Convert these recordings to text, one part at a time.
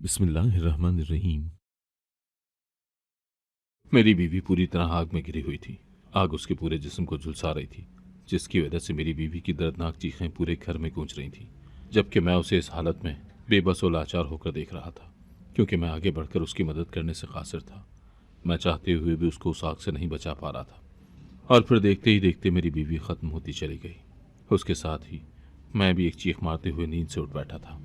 बिस्मिल्लाहिर्रहमानिर्रहीम। मेरी बीवी पूरी तरह आग में घिरी हुई थी। आग उसके पूरे जिस्म को झुलसा रही थी, जिसकी वजह से मेरी बीवी की दर्दनाक चीखें पूरे घर में गूंज रही थीं। जबकि मैं उसे इस हालत में बेबस और लाचार होकर देख रहा था, क्योंकि मैं आगे बढ़कर उसकी मदद करने से कासिर था। मैं चाहते हुए भी उसको उस आग से नहीं बचा पा रहा था। और फिर देखते ही देखते मेरी बीवी ख़त्म होती चली गई। उसके साथ ही मैं भी एक चीख मारते हुए नींद से उठ बैठा था।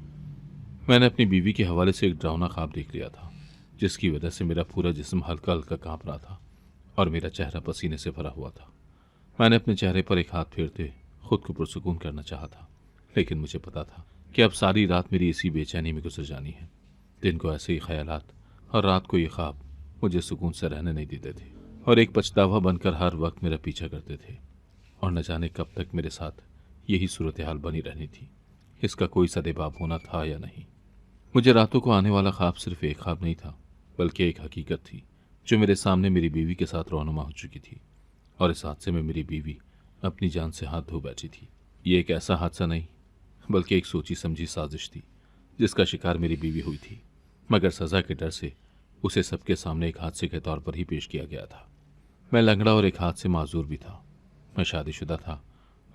मैंने अपनी बीवी के हवाले से एक डरावना ख्वाब देख लिया था, जिसकी वजह से मेरा पूरा जिस्म हल्का हल्का कांप रहा था और मेरा चेहरा पसीने से भरा हुआ था। मैंने अपने चेहरे पर एक हाथ फेरते खुद को पुरसुकून करना चाहा था, लेकिन मुझे पता था कि अब सारी रात मेरी इसी बेचैनी में गुजर जानी है। दिन को ऐसे ही ख्यालात और रात को ये ख्वाब मुझे सुकून से रहने नहीं देते थे और एक पछतावा बनकर हर वक्त मेरा पीछा करते थे। और न जाने कब तक मेरे साथ यही सूरत हाल बनी रहनी थी। इसका कोई सदेबाब होना था या नहीं। मुझे रातों को आने वाला ख्वाब सिर्फ एक ख्वाब नहीं था, बल्कि एक हकीकत थी जो मेरे सामने मेरी बीवी के साथ रौनुमा हो चुकी थी। और इस हादसे में मेरी बीवी अपनी जान से हाथ धो बैठी थी। ये एक ऐसा हादसा नहीं, बल्कि एक सोची समझी साजिश थी, जिसका शिकार मेरी बीवी हुई थी। मगर सज़ा के डर से उसे सबके सामने एक हादसे के तौर पर ही पेश किया गया था। मैं लंगड़ा और एक हाथ से माजूर भी था। मैं शादीशुदा था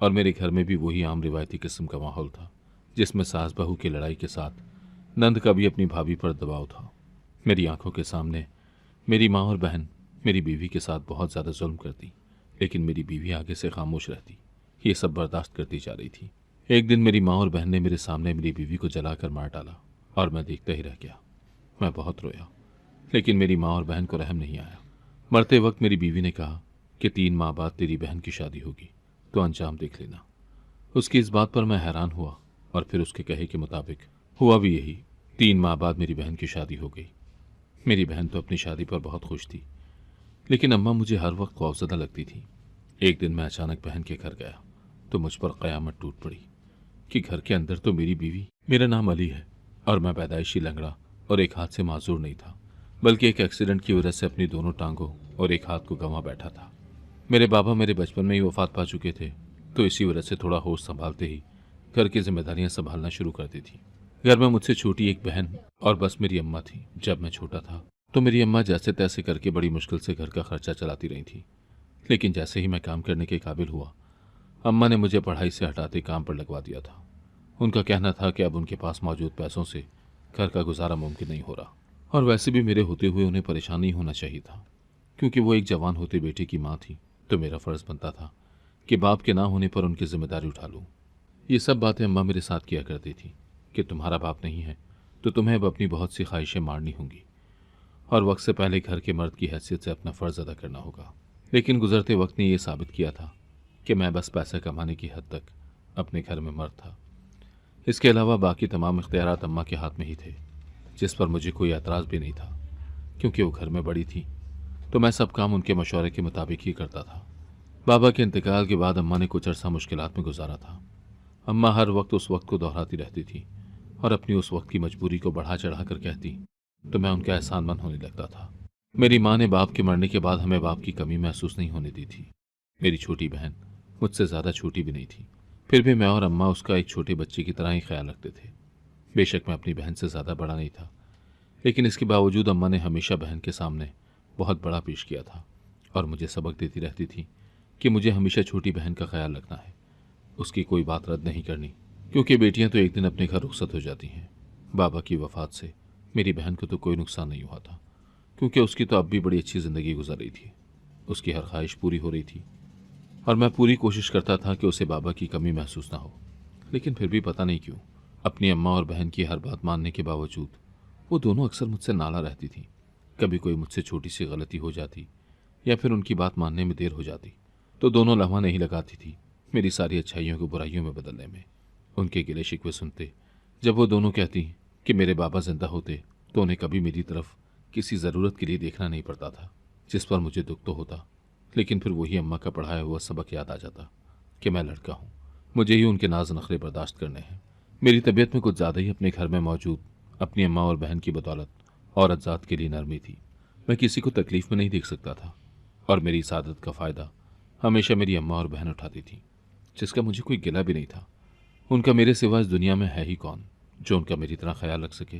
और मेरे घर में भी वही आम रिवायती किस्म का माहौल था, जिसमें सास बहू की लड़ाई के साथ नंद का भी अपनी भाभी पर दबाव था। मेरी आंखों के सामने मेरी माँ और बहन मेरी बीवी के साथ बहुत ज़्यादा जुल्म करती, लेकिन मेरी बीवी आगे से खामोश रहती। ये सब बर्दाश्त करती जा रही थी। एक दिन मेरी माँ और बहन ने मेरे सामने मेरी बीवी को जलाकर मार डाला और मैं देखता ही रह गया। मैं बहुत रोया, लेकिन मेरी माँ और बहन को रहम नहीं आया। मरते वक्त मेरी बीवी ने कहा कि 3 माह बाद तेरी बहन की शादी होगी, तो अंजाम देख लेना। उसकी इस बात पर मैं हैरान हुआ और फिर उसके कहे के मुताबिक हुआ भी यही। 3 माह बाद मेरी बहन की शादी हो गई। मेरी बहन तो अपनी शादी पर बहुत खुश थी, लेकिन अम्मा मुझे हर वक्त खौफजदा लगती थी। एक दिन मैं अचानक बहन के घर गया तो मुझ पर क़यामत टूट पड़ी कि घर के अंदर तो मेरी बीवी, मेरा नाम अली है और मैं पैदाइशी लंगड़ा और एक हाथ से माजूर नहीं था, बल्कि एक एक्सीडेंट की वजह से अपनी दोनों टांगों और एक हाथ को गंवा बैठा था। मेरे बाबा मेरे बचपन में ही वफात पा चुके थे, तो इसी वजह से थोड़ा होश संभालते ही घर की जिम्मेदारियां संभालना शुरू कर दी थी। घर में मुझसे छोटी एक बहन और बस मेरी अम्मा थी। जब मैं छोटा था तो मेरी अम्मा जैसे तैसे करके बड़ी मुश्किल से घर का खर्चा चलाती रही थी, लेकिन जैसे ही मैं काम करने के काबिल हुआ, अम्मा ने मुझे पढ़ाई से हटाते काम पर लगवा दिया था। उनका कहना था कि अब उनके पास मौजूद पैसों से घर का गुजारा मुमकिन नहीं हो रहा, और वैसे भी मेरे होते हुए उन्हें परेशान नहीं होना चाहिए था, क्योंकि वो एक जवान होते बेटे की माँ थी। तो मेरा फ़र्ज़ बनता था कि बाप के ना होने पर उनकी जिम्मेदारी उठा लूँ। ये सब बातें अम्मा मेरे साथ किया करती थी कि तुम्हारा बाप नहीं है तो तुम्हें अब अपनी बहुत सी ख्वाहिशें मारनी होंगी और वक्त से पहले घर के मर्द की हैसियत से अपना फ़र्ज़ अदा करना होगा। लेकिन गुजरते वक्त ने यह साबित किया था कि मैं बस पैसा कमाने की हद तक अपने घर में मर्द था। इसके अलावा बाकी तमाम इख्तियारात अम्मा के हाथ में ही थे, जिस पर मुझे कोई एतराज़ भी नहीं था, क्योंकि वो घर में बड़ी थी तो मैं सब काम उनके मशवरे के मुताबिक ही करता था। बाबा के इंतकाल के बाद अम्मा ने कुछ अरसा मुश्किलात में गुजारा था। अम्मा हर वक्त उस वक्त को दोहराती रहती थी और अपनी उस वक्त की मजबूरी को बढ़ा चढ़ा कर कहती, तो मैं उनका एहसानमंद होने लगता था। मेरी माँ ने बाप के मरने के बाद हमें बाप की कमी महसूस नहीं होने दी थी। मेरी छोटी बहन मुझसे ज़्यादा छोटी भी नहीं थी, फिर भी मैं और अम्मा उसका एक छोटे बच्चे की तरह ही ख्याल रखते थे। बेशक मैं अपनी बहन से ज़्यादा बड़ा नहीं था, लेकिन इसके बावजूद अम्मा ने हमेशा बहन के सामने बहुत बड़ा पेश किया था और मुझे सबक देती रहती थी कि मुझे हमेशा छोटी बहन का ख्याल रखना है, उसकी कोई बात रद्द नहीं करनी, क्योंकि बेटियां तो एक दिन अपने घर रुखसत हो जाती हैं। बाबा की वफ़ात से मेरी बहन को तो कोई नुकसान नहीं हुआ था, क्योंकि उसकी तो अब भी बड़ी अच्छी ज़िंदगी गुजर रही थी। उसकी हर ख्वाहिश पूरी हो रही थी और मैं पूरी कोशिश करता था कि उसे बाबा की कमी महसूस ना हो। लेकिन फिर भी पता नहीं क्यों अपनी अम्मा और बहन की हर बात मानने के बावजूद वो दोनों अक्सर मुझसे नाला रहती थी। कभी कोई मुझसे छोटी सी गलती हो जाती या फिर उनकी बात मानने में देर हो जाती तो दोनों लम्हा नहीं लगाती थी मेरी सारी अच्छाइयों को बुराइयों में बदलने में। उनके गिले शिकवे सुनते जब वो दोनों कहती कि मेरे बाबा जिंदा होते तो उन्हें कभी मेरी तरफ किसी ज़रूरत के लिए देखना नहीं पड़ता था, जिस पर मुझे दुख तो होता, लेकिन फिर वही अम्मा का पढ़ाया हुआ सबक याद आ जाता कि मैं लड़का हूँ, मुझे ही उनके नाज नखरे बर्दाश्त करने हैं। मेरी तबीयत में कुछ ज़्यादा ही अपने घर में मौजूद अपनी अम्मा और बहन की बदौलत औरत ज़ात के लिए नरमी थी। मैं किसी को तकलीफ़ में नहीं देख सकता था और मेरी इस आदत का फ़ायदा हमेशा मेरी अम्मा और बहन उठाती थी, जिसका मुझे कोई गिला भी नहीं था। उनका मेरे सिवा इस दुनिया में है ही कौन जो उनका मेरी तरह ख्याल रख सके।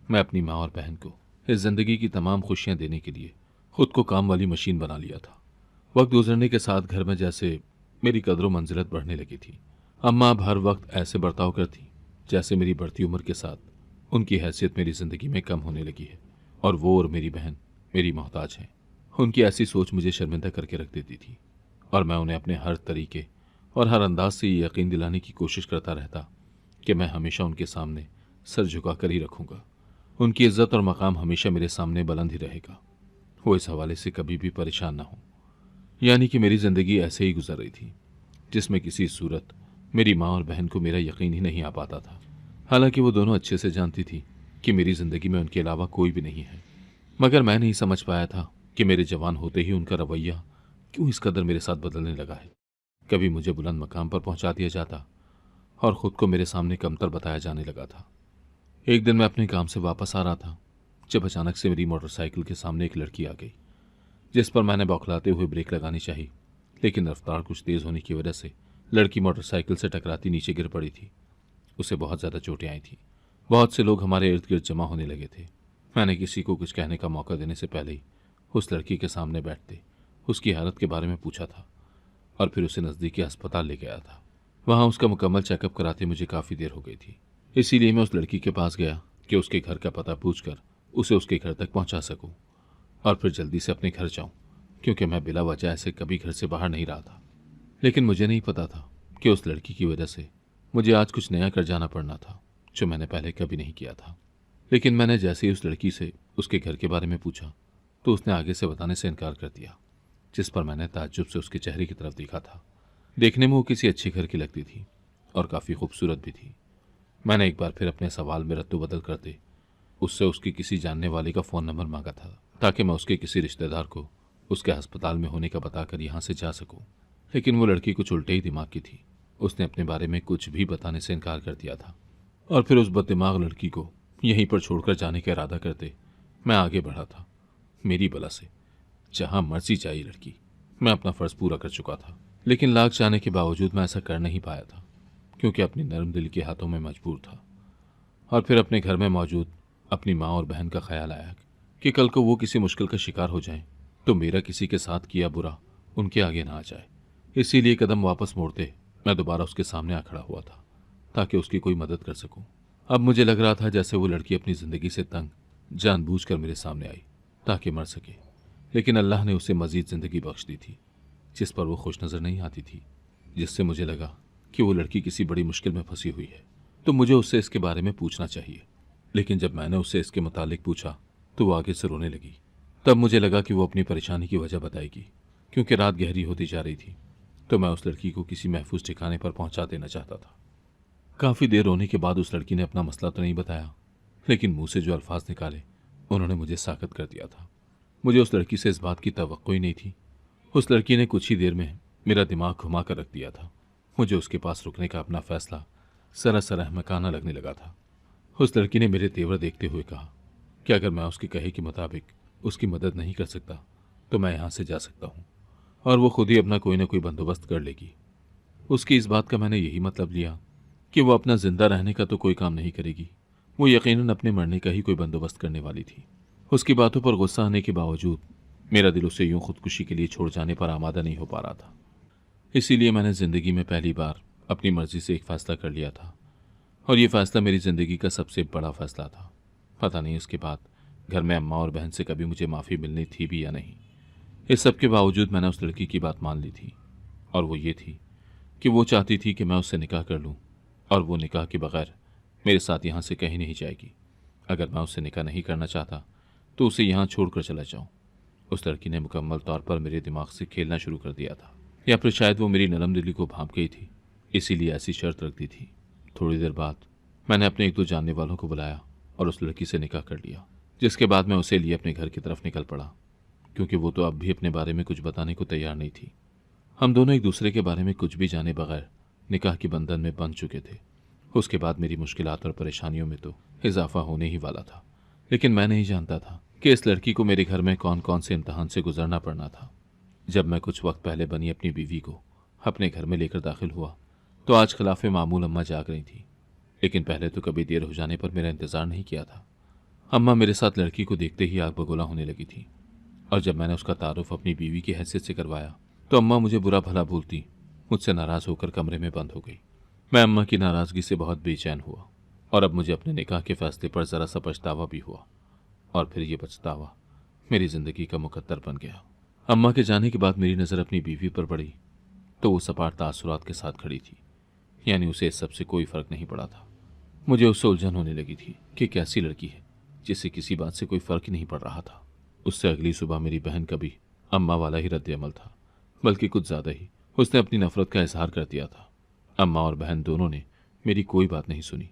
मैं अपनी माँ और बहन को इस जिंदगी की तमाम खुशियां देने के लिए खुद को काम वाली मशीन बना लिया था। वक्त गुजरने के साथ घर में जैसे मेरी कदर मंजिलत बढ़ने लगी थी। अम्मा अब हर वक्त ऐसे बर्ताव करती जैसे मेरी बढ़ती उम्र के साथ उनकी हैसियत मेरी जिंदगी में कम होने लगी है और वो और मेरी बहन मेरी मोहताज हैं। उनकी ऐसी सोच मुझे शर्मिंदा करके रख देती थी और मैं उन्हें अपने हर तरीके और हर अंदाज से ये यकीन दिलाने की कोशिश करता रहता कि मैं हमेशा उनके सामने सर झुकाकर ही रखूंगा। उनकी इज्जत और मकाम हमेशा मेरे सामने बुलंद ही रहेगा। वो इस हवाले से कभी भी परेशान ना हो। यानी कि मेरी जिंदगी ऐसे ही गुजर रही थी जिसमें किसी सूरत मेरी माँ और बहन को मेरा यकीन ही नहीं आ पाता था। हालांकि वो दोनों अच्छे से जानती थी कि मेरी जिंदगी में उनके अलावा कोई भी नहीं है, मगर मैं नहीं समझ पाया था कि मेरे जवान होते ही उनका रवैया क्यों इस कदर मेरे साथ बदलने लगा है। कभी मुझे बुलंद मकाम पर पहुंचा दिया जाता और खुद को मेरे सामने कमतर बताया जाने लगा था। एक दिन मैं अपने काम से वापस आ रहा था जब अचानक से मेरी मोटरसाइकिल के सामने एक लड़की आ गई, जिस पर मैंने बौखलाते हुए ब्रेक लगानी चाहिए, लेकिन रफ्तार कुछ तेज होने की वजह से लड़की मोटरसाइकिल से टकराती नीचे गिर पड़ी थी। उसे बहुत ज़्यादा चोटें आई थी। बहुत से लोग हमारे इर्द गिर्द जमा होने लगे थे। मैंने किसी को कुछ कहने का मौका देने से पहले ही उस लड़की के सामने बैठते उसकी हालत के बारे में पूछा था और फिर उसे नज़दीकी अस्पताल ले गया था। वहाँ उसका मुकम्मल चेकअप कराते मुझे काफ़ी देर हो गई थी। इसीलिए मैं उस लड़की के पास गया कि उसके घर का पता पूछकर उसे उसके घर तक पहुँचा सकूँ और फिर जल्दी से अपने घर जाऊँ, क्योंकि मैं बिला वजह ऐसे कभी घर से बाहर नहीं रहा था। लेकिन मुझे नहीं पता था कि उस लड़की की वजह से मुझे आज कुछ नया कर जाना पड़ना था जो मैंने पहले कभी नहीं किया था। लेकिन मैंने जैसे ही उस लड़की से उसके घर के बारे में पूछा तो उसने आगे से बताने से इनकार कर दिया, जिस पर मैंने ताज्जुब से उसके चेहरे की तरफ देखा था। देखने में वो किसी अच्छे घर की लगती थी और काफ़ी खूबसूरत भी थी। मैंने एक बार फिर अपने सवाल में रद्द बदल करते उससे उसकी किसी जानने वाले का फ़ोन नंबर मांगा था ताकि मैं उसके किसी रिश्तेदार को उसके अस्पताल में होने का बताकर यहाँ से जा सकूँ। लेकिन वो लड़की कुछ उल्टे ही दिमाग की थी। उसने अपने बारे में कुछ भी बताने से इनकार कर दिया था और फिर उस बददिमाग लड़की को यहीं पर छोड़कर जाने का इरादा करते मैं आगे बढ़ा था। मेरी बला से जहाँ मर्जी चाहिए लड़की, मैं अपना फ़र्ज़ पूरा कर चुका था। लेकिन लाख चाहने के बावजूद मैं ऐसा कर नहीं पाया था, क्योंकि अपनी नरम दिल के हाथों में मजबूर था। और फिर अपने घर में मौजूद अपनी माँ और बहन का ख्याल आया कि कल को वो किसी मुश्किल का शिकार हो जाएं तो मेरा किसी के साथ किया बुरा उनके आगे ना आ जाए। इसीलिए कदम वापस मोड़ते मैं दोबारा उसके सामने आ खड़ा हुआ था ताकि उसकी कोई मदद कर सकूं। अब मुझे लग रहा था जैसे वो लड़की अपनी ज़िंदगी से तंग जानबूझकर मेरे सामने आई ताकि मर सके, लेकिन अल्लाह ने उसे मज़ीद ज़िंदगी बख्श दी थी जिस पर वो खुश नज़र नहीं आती थी, जिससे मुझे लगा कि वो लड़की किसी बड़ी मुश्किल में फंसी हुई है तो मुझे उससे इसके बारे में पूछना चाहिए। लेकिन जब मैंने उससे इसके मुतालिक पूछा तो वो आगे से रोने लगी। तब मुझे लगा कि वो अपनी परेशानी की वजह बताएगी। क्योंकि रात गहरी होती जा रही थी तो मैं उस लड़की को किसी महफूज ठिकाने पर पहुंचा देना चाहता था। काफ़ी देर रोने के बाद उस लड़की ने अपना मसला तो नहीं बताया, लेकिन मुंह से जो अल्फाज निकाले उन्होंने मुझे साकत कर दिया था। मुझे उस लड़की से इस बात की तवक्को ही नहीं थी। उस लड़की ने कुछ ही देर में मेरा दिमाग घुमा कर रख दिया था। मुझे उसके पास रुकने का अपना फैसला सरासर अहमकाना लगने लगा था। उस लड़की ने मेरे तेवर देखते हुए कहा कि अगर मैं उसके कहे के मुताबिक उसकी मदद नहीं कर सकता तो मैं यहाँ से जा सकता हूँ और वो खुद ही अपना कोई ना कोई बंदोबस्त कर लेगी। उसकी इस बात का मैंने यही मतलब लिया कि वो अपना जिंदा रहने का तो कोई काम नहीं करेगी, वो यकीनन अपने मरने का ही कोई बंदोबस्त करने वाली थी। उसकी बातों पर गुस्सा आने के बावजूद मेरा दिल उसे यूं खुदकुशी के लिए छोड़ जाने पर आमादा नहीं हो पा रहा था। इसीलिए मैंने ज़िंदगी में पहली बार अपनी मर्जी से एक फ़ैसला कर लिया था और ये फ़ैसला मेरी ज़िंदगी का सबसे बड़ा फ़ैसला था। पता नहीं उसके बाद घर में अम्मा और बहन से कभी मुझे माफ़ी मिलनी थी भी या नहीं। इस सब के बावजूद मैंने उस लड़की की बात मान ली थी और वो ये थी कि वो चाहती थी कि मैं उससे निकाह कर लूँ और वो निकाह के बगैर मेरे साथ यहाँ से कहीं नहीं जाएगी। अगर मैं उससे निकाह नहीं करना चाहता तो उसे यहाँ छोड़कर चला जाऊँ। उस लड़की ने मुकम्मल तौर पर मेरे दिमाग से खेलना शुरू कर दिया था, या फिर शायद वो मेरी नरम दिली को भांप गई थी, इसीलिए ऐसी शर्त रख दी थी। थोड़ी देर बाद मैंने अपने एक दो जानने वालों को बुलाया और उस लड़की से निकाह कर लिया, जिसके बाद मैं उसे लिए अपने घर की तरफ निकल पड़ा, क्योंकि वो तो अब भी अपने बारे में कुछ बताने को तैयार नहीं थी। हम दोनों एक दूसरे के बारे में कुछ भी जाने बगैर निकाह के बंधन में बंध चुके थे। उसके बाद मेरी मुश्किलात और परेशानियों में तो इजाफा होने ही वाला था, लेकिन मैं नहीं जानता था कि इस लड़की को मेरे घर में कौन कौन से इम्तहान से गुजरना पड़ना था। जब मैं कुछ वक्त पहले बनी अपनी बीवी को अपने घर में लेकर दाखिल हुआ तो आज खिलाफ मामूल अम्मा जाग रही थी, लेकिन पहले तो कभी देर हो जाने पर मेरा इंतज़ार नहीं किया था। अम्मा मेरे साथ लड़की को देखते ही आग बगोला होने लगी थी, और जब मैंने उसका तारुफ अपनी बीवी की हैसियत से करवाया तो अम्मा मुझे बुरा भला बोलती मुझसे नाराज होकर कमरे में बंद हो गई। मैं अम्मा की नाराजगी से बहुत बेचैन हुआ, और अब मुझे अपने निकाह के फैसले पर जरा सा पछतावा भी हुआ, और फिर ये पछतावा मेरी जिंदगी का मुकद्दर बन गया। अम्मा के जाने के बाद मेरी नज़र अपनी बीवी पर पड़ी तो वो सपाट तासुरात के साथ खड़ी थी, यानी उसे इस सबसे कोई फर्क नहीं पड़ा था। मुझे उससे उलझन होने लगी थी कि कैसी लड़की है जिसे किसी बात से कोई फर्क ही नहीं पड़ रहा था। उससे अगली सुबह मेरी बहन का भी अम्मा वाला ही रद्द अमल था, बल्कि कुछ ज़्यादा ही। उसने अपनी नफरत का इजहार कर दिया था। अम्मा और बहन दोनों ने मेरी कोई बात नहीं सुनी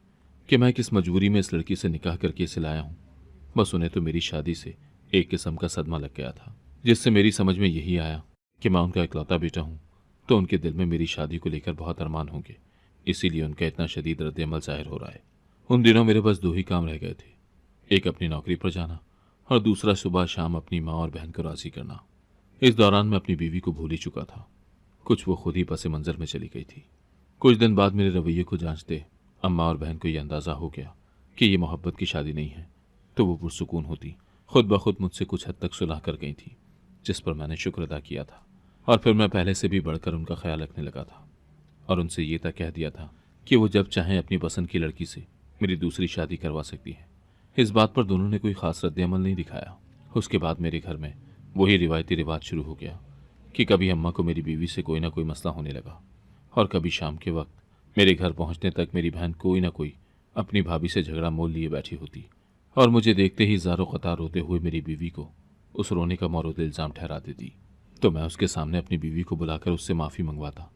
कि मैं किस मजबूरी में इस लड़की से निकाह करके इसे लाया हूँ। बस उन्हें तो मेरी शादी से एक किस्म का सदमा लग गया था, जिससे मेरी समझ में यही आया कि मैं उनका इकलौता बेटा हूँ, तो उनके दिल में मेरी शादी को लेकर बहुत अरमान होंगे, इसीलिए उनका इतना शदीद रद्द अमल जाहिर हो रहा है। उन दिनों मेरे बस दो ही काम रह गए थे, एक अपनी नौकरी पर जाना और दूसरा सुबह शाम अपनी माँ और बहन को राजी करना। इस दौरान मैं अपनी बीवी को भूल ही चुका था, कुछ वो खुद ही पसे मंजर में चली गई थी। कुछ दिन बाद मेरे रवैये को जांचते अम्मा और बहन को यह अंदाज़ा हो गया कि ये मोहब्बत की शादी नहीं है, तो वो पुरसुकून होती खुद ब खुद मुझसे कुछ हद तक सुलह कर गई थी, जिस पर मैंने शुक्र अदा किया था। और फिर मैं पहले से भी बढ़कर उनका ख्याल रखने लगा था, और उनसे ये तक कह दिया था कि वो जब चाहें अपनी पसंद की लड़की से मेरी दूसरी शादी करवा सकती है। इस बात पर दोनों ने कोई खास रद्द-ए-अमल नहीं दिखाया। उसके बाद मेरे घर में वही रिवायती रिवाज शुरू हो गया कि कभी अम्मा को मेरी बीवी से कोई ना कोई मसला होने लगा, और कभी शाम के वक्त मेरे घर पहुंचने तक मेरी बहन कोई ना कोई अपनी भाभी से झगड़ा मोल लिए बैठी होती, और मुझे देखते ही ज़ारो कतार रोते हुए मेरी बीवी को उस रोने का मौरूद इल्ज़ाम ठहरा देती। तो मैं उसके सामने अपनी बीवी को बुलाकर उससे माफ़ी मंगवाता,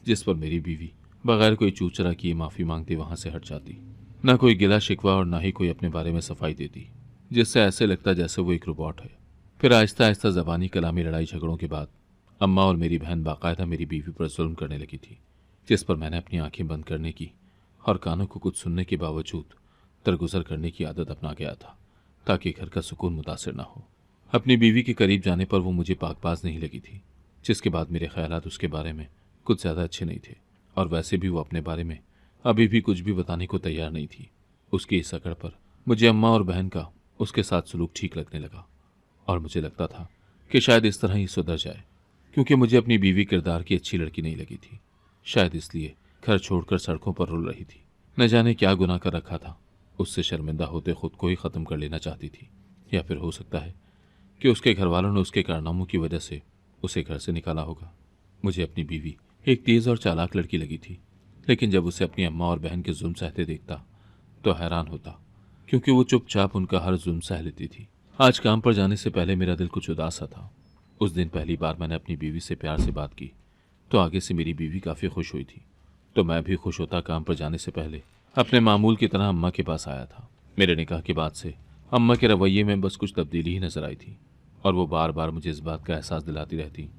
जिस पर मेरी बीवी बगैर कोई चूचरा किए माफ़ी मांगते वहाँ से हट जाती। ना कोई गिला शिकवा और ना ही कोई अपने बारे में सफाई देती, जिससे ऐसे लगता जैसे वो एक रोबोट है। फिर आहिस्ता आहिस्ता ज़बानी कलामी लड़ाई झगड़ों के बाद अम्मा और मेरी बहन बाकायदा मेरी बीवी पर जुल्म करने लगी थी, जिस पर मैंने अपनी आंखें बंद करने की और कानों को कुछ सुनने के बावजूद दरगुजर करने की आदत अपना गया था, ताकि घर का सुकून मुतासिर ना हो। अपनी बीवी के करीब जाने पर वो मुझे पाकबाज नहीं लगी थी, जिसके बाद मेरे ख्यालात उसके बारे में कुछ ज़्यादा अच्छे नहीं थे, और वैसे भी वो अपने बारे में अभी भी कुछ भी बताने को तैयार नहीं थी। उसकी इस अकड़ पर मुझे अम्मा और बहन का उसके साथ सलूक ठीक लगने लगा, और मुझे लगता था कि शायद इस तरह ही सुधर जाए, क्योंकि मुझे अपनी बीवी किरदार की अच्छी लड़की नहीं लगी थी। शायद इसलिए घर छोड़कर सड़कों पर रुल रही थी। न जाने क्या गुनाह कर रखा था, उससे शर्मिंदा होते खुद को ही ख़त्म कर लेना चाहती थी, या फिर हो सकता है कि उसके घर वालों ने उसके कारनामों की वजह से उसे घर से निकाला होगा। मुझे अपनी बीवी एक तेज़ और चालाक लड़की लगी थी, लेकिन जब उसे अपनी अम्मा और बहन के जुल्म सहते देखता तो हैरान होता, क्योंकि वो चुपचाप उनका हर जुल्म सह लेती थी। आज काम पर जाने से पहले मेरा दिल कुछ उदास सा था। उस दिन पहली बार मैंने अपनी बीवी से प्यार से बात की तो आगे से मेरी बीवी काफ़ी खुश हुई थी, तो मैं भी खुश होता काम पर जाने से पहले अपने मामूल की तरह अम्मा के पास आया था। मेरे निकाह के बाद से अम्मा के रवैये में बस कुछ तब्दीली ही नजर आई थी, और वो बार बार मुझे इस बात का एहसास दिलाती रहती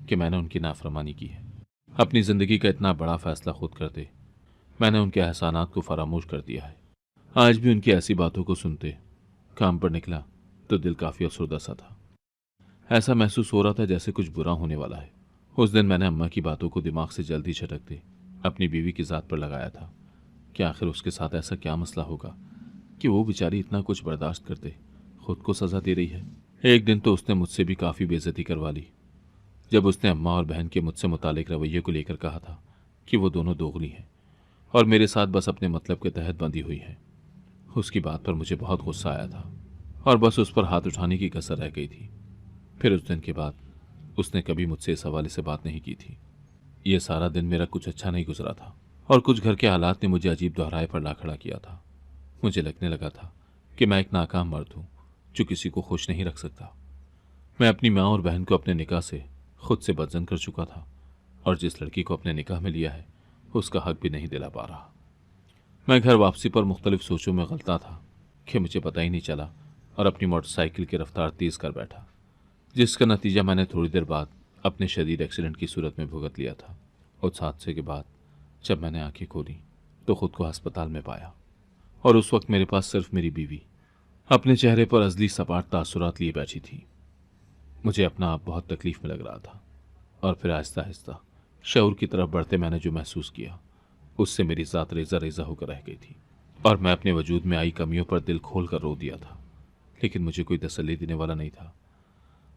कि मैंने उनकी नाफरमानी की है। अपनी ज़िंदगी का इतना बड़ा फैसला खुद करते मैंने उनके एहसानात को फरामोश कर दिया है। आज भी उनकी ऐसी बातों को सुनते काम पर निकला तो दिल काफ़ी अफसरदा सा था। ऐसा महसूस हो रहा था जैसे कुछ बुरा होने वाला है। उस दिन मैंने अम्मा की बातों को दिमाग से जल्दी झटकते अपनी बीवी की ज़ात पर लगाया था कि आखिर उसके साथ ऐसा क्या मसला होगा कि वो बेचारी इतना कुछ बर्दाश्त करते खुद को सज़ा दे रही है। एक दिन तो उसने मुझसे भी काफ़ी बेइज्जती करवा ली, जब उसने अम्मा और बहन के मुझसे मुतालिक रवैये को लेकर कहा था कि वो दोनों दोगली हैं और मेरे साथ बस अपने मतलब के तहत बंधी हुई है। उसकी बात पर मुझे बहुत गुस्सा आया था, और बस उस पर हाथ उठाने की कसर रह गई थी। फिर उस दिन के बाद उसने कभी मुझसे इस हवाले से बात नहीं की थी। ये सारा दिन मेरा कुछ अच्छा नहीं गुजरा था, और कुछ घर के हालात ने मुझे अजीब दोहराए पर ला खड़ा किया था। मुझे लगने लगा था कि मैं एक नाकाम मर्द हूँ जो किसी को खुश नहीं रख सकता। मैं अपनी माँ और बहन को अपने निकाह से खुद से बदजन कर चुका था, और जिस लड़की को अपने निकाह में लिया है उसका हक भी नहीं दिला पा रहा। मैं घर वापसी पर मुख्तलिफ सोचों में गलता था कि मुझे पता ही नहीं चला, और अपनी मोटरसाइकिल की रफ्तार तेज़ कर बैठा, जिसका नतीजा मैंने थोड़ी देर बाद अपने शदीद एक्सीडेंट की सूरत में भुगत लिया था। उस हादसे के बाद जब मैंने आंखें खोली तो खुद को अस्पताल में पाया, और उस वक्त मेरे पास सिर्फ मेरी बीवी अपने चेहरे पर अजली सपाट तासुरात लिए बैठी थी। मुझे अपना आप बहुत तकलीफ में लग रहा था, और फिर आहिस्ता आहिस्ता शऊर की तरफ बढ़ते मैंने जो महसूस किया उससे मेरी ज़ात रेज़ा रेज़ा होकर रह गई थी, और मैं अपने वजूद में आई कमियों पर दिल खोल कर रो दिया था। लेकिन मुझे कोई तसल्ली देने वाला नहीं था।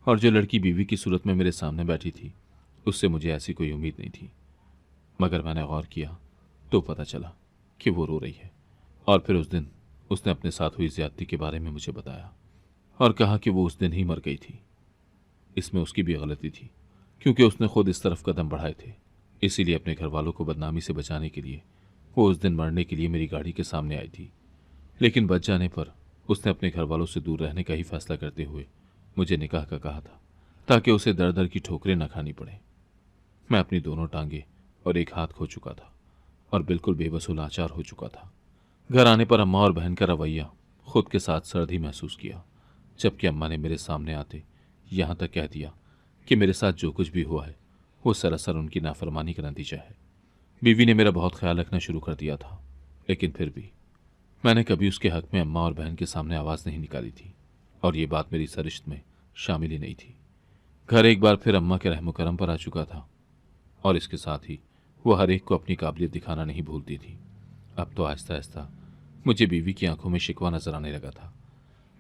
और जो लड़की बीवी की सूरत में मेरे सामने बैठी थी, उससे मुझे ऐसी कोई उम्मीद नहीं थी। मगर मैंने गौर किया तो पता चला कि वो रो रही है। और फिर उस दिन उसने अपने साथ हुई ज्यादती के बारे में मुझे बताया और कहा कि वो उस दिन ही मर गई थी। इसमें उसकी भी गलती थी, क्योंकि उसने खुद इस तरफ कदम बढ़ाए थे। इसीलिए अपने घर वालों को बदनामी से बचाने के लिए वो उस दिन मरने के लिए मेरी गाड़ी के सामने आई थी। लेकिन बच जाने पर उसने अपने घर वालों से दूर रहने का ही फैसला करते हुए मुझे निकाह का कहा था, ताकि उसे दर दर की ठोकरें न खानी पड़े। मैं अपनी दोनों टांगे और एक हाथ खो चुका था और बिल्कुल बेबस और लाचार हो चुका था। घर आने पर अम्मा और बहन का रवैया खुद के साथ सर्द ही महसूस किया, जबकि अम्मा ने मेरे सामने आते यहाँ तक कह दिया कि मेरे साथ जो कुछ भी हुआ है वो सरासर उनकी नाफरमानी का नतीजा है। बीवी ने मेरा बहुत ख्याल रखना शुरू कर दिया था, लेकिन फिर भी मैंने कभी उसके हक में अम्मा और बहन के सामने आवाज़ नहीं निकाली थी, और ये बात मेरी सरिश्त में शामिल ही नहीं थी। घर एक बार फिर अम्मा के रहमो करम पर आ चुका था, और इसके साथ ही वो हर एक को अपनी काबिलियत दिखाना नहीं भूलती थी। अब तो आहिस्ता आहिस्ता मुझे बीवी की आंखों में शिकवा नजर आने लगा था,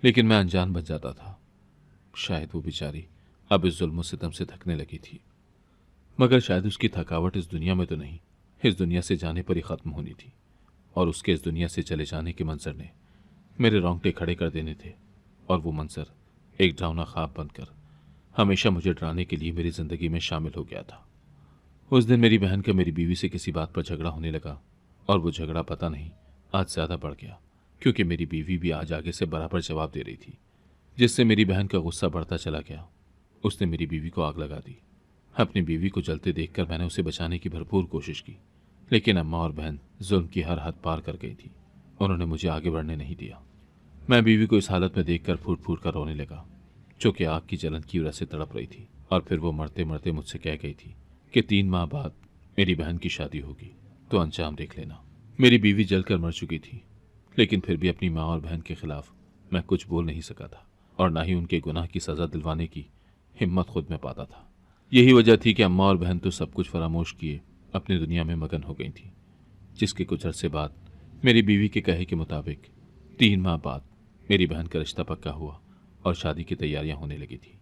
लेकिन मैं अनजान बन जाता था। शायद वो बेचारी अब इस जुल्म सितम से थकने लगी थी, मगर शायद उसकी थकावट इस दुनिया में तो नहीं, इस दुनिया से जाने पर ही ख़त्म होनी थी। और उसके इस दुनिया से चले जाने के मंजर ने मेरे रोंगटे खड़े कर देने थे, और वो मंजर एक डरावना ख्वाब बनकर हमेशा मुझे डराने के लिए मेरी ज़िंदगी में शामिल हो गया था। उस दिन मेरी बहन का मेरी बीवी से किसी बात पर झगड़ा होने लगा, और वो झगड़ा पता नहीं आज ज़्यादा बढ़ गया, क्योंकि मेरी बीवी भी आज आगे से बराबर जवाब दे रही थी, जिससे मेरी बहन का गुस्सा बढ़ता चला गया। उसने मेरी बीवी को आग लगा दी। अपनी बीवी को जलते देखकर मैंने उसे बचाने की भरपूर कोशिश की, लेकिन अम्मा और बहन जुल्म की हर हद पार कर गई थी। उन्होंने मुझे आगे बढ़ने नहीं दिया। मैं बीवी को इस हालत में देखकर फूट फूट कर रोने लगा, जो कि आग की जलन की वजह से तड़प रही थी। और फिर वो मरते मरते मुझसे कह गई थी कि 3 माह बाद मेरी बहन की शादी होगी, तो अंजाम देख लेना। मेरी बीवी जलकर मर चुकी थी, लेकिन फिर भी अपनी माँ और बहन के खिलाफ मैं कुछ बोल नहीं सका था, और ना ही उनके गुनाह की सज़ा दिलवाने की हिम्मत खुद में पाता था। यही वजह थी कि अम्मा और बहन तो सब कुछ फरामोश किए अपनी दुनिया में मगन हो गई थी, जिसके कुछ अरसे बाद मेरी बीवी के कहे के मुताबिक 3 माह बाद मेरी बहन का रिश्ता पक्का हुआ और शादी की तैयारियां होने लगी थी।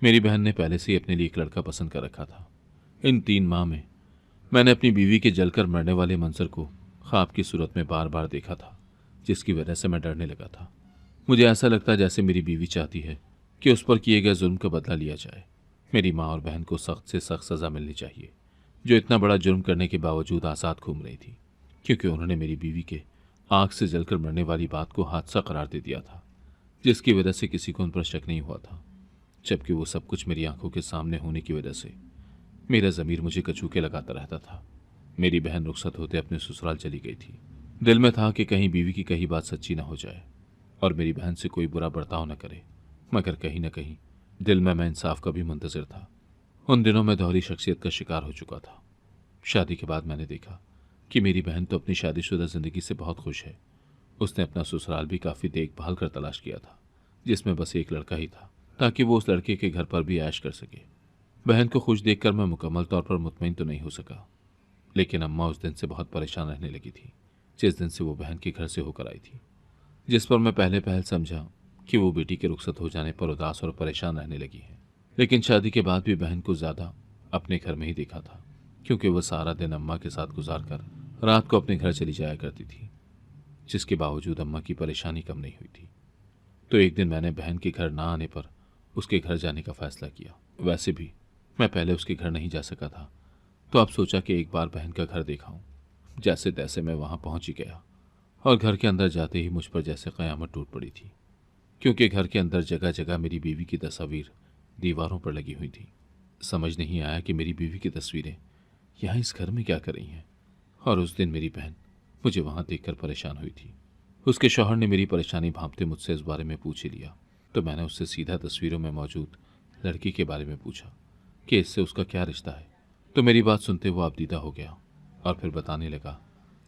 मेरी बहन ने पहले से ही अपने लिए एक लड़का पसंद कर रखा था। इन 3 माह में मैंने अपनी बीवी के जलकर मरने वाले मंजर को ख्वाब की सूरत में बार बार देखा था, जिसकी वजह से मैं डरने लगा था। मुझे ऐसा लगता जैसे मेरी बीवी चाहती है कि उस पर किए गए जुल्म का बदला लिया जाए। मेरी माँ और बहन को सख्त से सख्त सज़ा मिलनी चाहिए, जो इतना बड़ा जुर्म करने के बावजूद आज़ाद घूम रही थी, क्योंकि उन्होंने मेरी बीवी के आग से जलकर मरने वाली बात को हादसा करार दे दिया था, जिसकी वजह से किसी को उन पर शक नहीं हुआ था। जबकि वो सब कुछ मेरी आंखों के सामने होने की वजह से मेरा ज़मीर मुझे कचूके लगाता रहता था। मेरी बहन रुखसत होते अपने ससुराल चली गई थी। दिल में था कि कहीं बीवी की कही बात सच्ची ना हो जाए और मेरी बहन से कोई बुरा बर्ताव न करे, मगर कहीं ना कहीं दिल में मैं इंसाफ का भी मुंतज़िर था। उन दिनों में दोहरी शख्सियत का शिकार हो चुका था। शादी के बाद मैंने देखा कि मेरी बहन तो अपनी शादीशुदा ज़िंदगी से बहुत खुश है। उसने अपना ससुराल भी काफ़ी देखभाल कर तलाश किया था, जिसमें बस एक लड़का ही था, ताकि वो उस लड़के के घर पर भी ऐश कर सके। बहन को खुश देखकर मैं मुकम्मल तौर पर मुतमईन तो नहीं हो सका, लेकिन अम्मा उस दिन से बहुत परेशान रहने लगी थी, जिस दिन से वो बहन के घर से होकर आई थी, जिस पर मैं पहले पहल समझा कि वो बेटी के रुखसत हो जाने पर उदास और परेशान रहने लगी है। लेकिन शादी के बाद भी बहन को ज़्यादा अपने घर में ही देखा था, क्योंकि वह सारा दिन अम्मा के साथ गुजार कर रात को अपने घर चली जाया करती थी, जिसके बावजूद अम्मा की परेशानी कम नहीं हुई थी। तो एक दिन मैंने बहन के घर ना आने पर उसके घर जाने का फैसला किया। वैसे भी मैं पहले उसके घर नहीं जा सका था, तो अब सोचा कि एक बार बहन का घर दिखाऊं। जैसे तैसे मैं वहां पहुंच ही गया, और घर के अंदर जाते ही मुझ पर जैसे क़यामत टूट पड़ी थी, क्योंकि घर के अंदर जगह जगह मेरी बीवी की तस्वीर दीवारों पर लगी हुई थी। समझ नहीं आया कि मेरी बीवी की तस्वीरें यहाँ इस घर में क्या कर रही हैं, और उस दिन मेरी बहन मुझे वहाँ देखकर परेशान हुई थी। उसके शौहर ने मेरी परेशानी भांपते मुझसे इस बारे में पूछ ही लिया, तो मैंने उससे सीधा तस्वीरों में मौजूद लड़की के बारे में पूछा कि इससे उसका क्या रिश्ता है। तो मेरी बात सुनते वो आपदीदा हो गया और फिर बताने लगा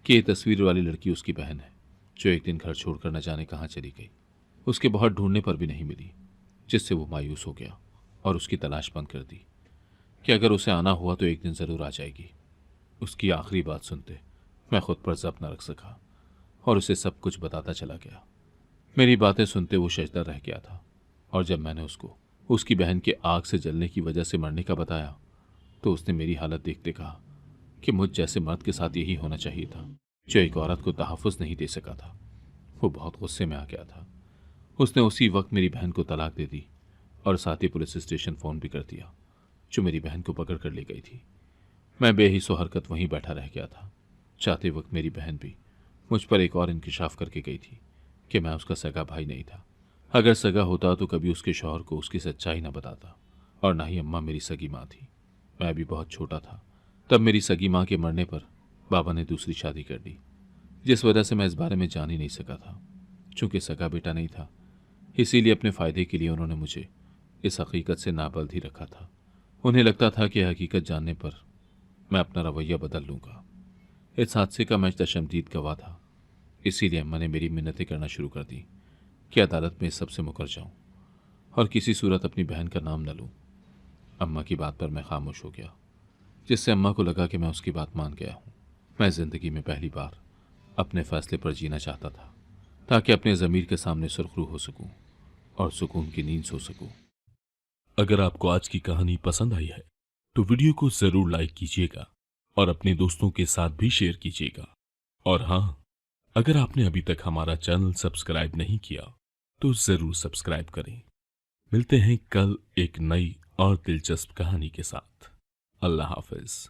कि ये तस्वीर वाली लड़की उसकी बहन है, जो एक दिन घर छोड़कर न जाने कहाँ चली गई। उसके बहुत ढूंढने पर भी नहीं मिली, जिससे वो मायूस हो गया और उसकी तलाश बंद कर दी कि अगर उसे आना हुआ तो एक दिन ज़रूर आ जाएगी। उसकी आखिरी बात सुनते मैं खुद पर ज़ब्त न रख सका और उसे सब कुछ बताता चला गया। मेरी बातें सुनते वो शजदा रह गया था, और जब मैंने उसको उसकी बहन के आग से जलने की वजह से मरने का बताया तो उसने मेरी हालत देखते कहा कि मुझ जैसे मर्द के साथ यही होना चाहिए था जो एक औरत को तहफ़्फ़ुज़ नहीं दे सका था। वो बहुत गुस्से में आ गया था। उसने उसी वक्त मेरी बहन को तलाक दे दी और साथ ही पुलिस स्टेशन फ़ोन भी कर दिया, जो मेरी बहन को पकड़ कर ले गई थी। मैं बेहिस्सो हरकत वहीं बैठा रह गया था। जाते वक्त मेरी बहन भी मुझ पर एक और इंकिशाफ करके गई थी कि मैं उसका सगा भाई नहीं था। अगर सगा होता तो कभी उसके शौहर को उसकी सच्चाई न बताता, और ना ही अम्मा मेरी सगी माँ थी। मैं भी बहुत छोटा था तब मेरी सगी माँ के मरने पर बाबा ने दूसरी शादी कर दी, जिस वजह से मैं इस बारे में जान ही नहीं सका था। चूंकि सगा बेटा नहीं था, इसीलिए अपने फ़ायदे के लिए उन्होंने मुझे इस हकीकत से नाबल्द ही रखा था। उन्हें लगता था कि हकीकत जानने पर मैं अपना रवैया बदल लूँगा। इस हादसे का मैं दशमदीद गवाह था, इसीलिए अम्मा ने मेरी मिन्नतें करना शुरू कर दी कि अदालत में इस सब से मुकर जाऊं और किसी सूरत अपनी बहन का नाम न लूं। अम्मा की बात पर मैं खामोश हो गया, जिससे अम्मा को लगा कि मैं उसकी बात मान गया हूं। मैं ज़िंदगी में पहली बार अपने फैसले पर जीना चाहता था, ताकि अपने ज़मीर के सामने सुरखरू हो सकूं और सुकून की नींद सो सकूं। अगर आपको आज की कहानी पसंद आई है तो वीडियो को जरूर लाइक कीजिएगा और अपने दोस्तों के साथ भी शेयर कीजिएगा। और हाँ, अगर आपने अभी तक हमारा चैनल सब्सक्राइब नहीं किया तो जरूर सब्सक्राइब करें। मिलते हैं कल एक नई और दिलचस्प कहानी के साथ। अल्लाह हाफिज।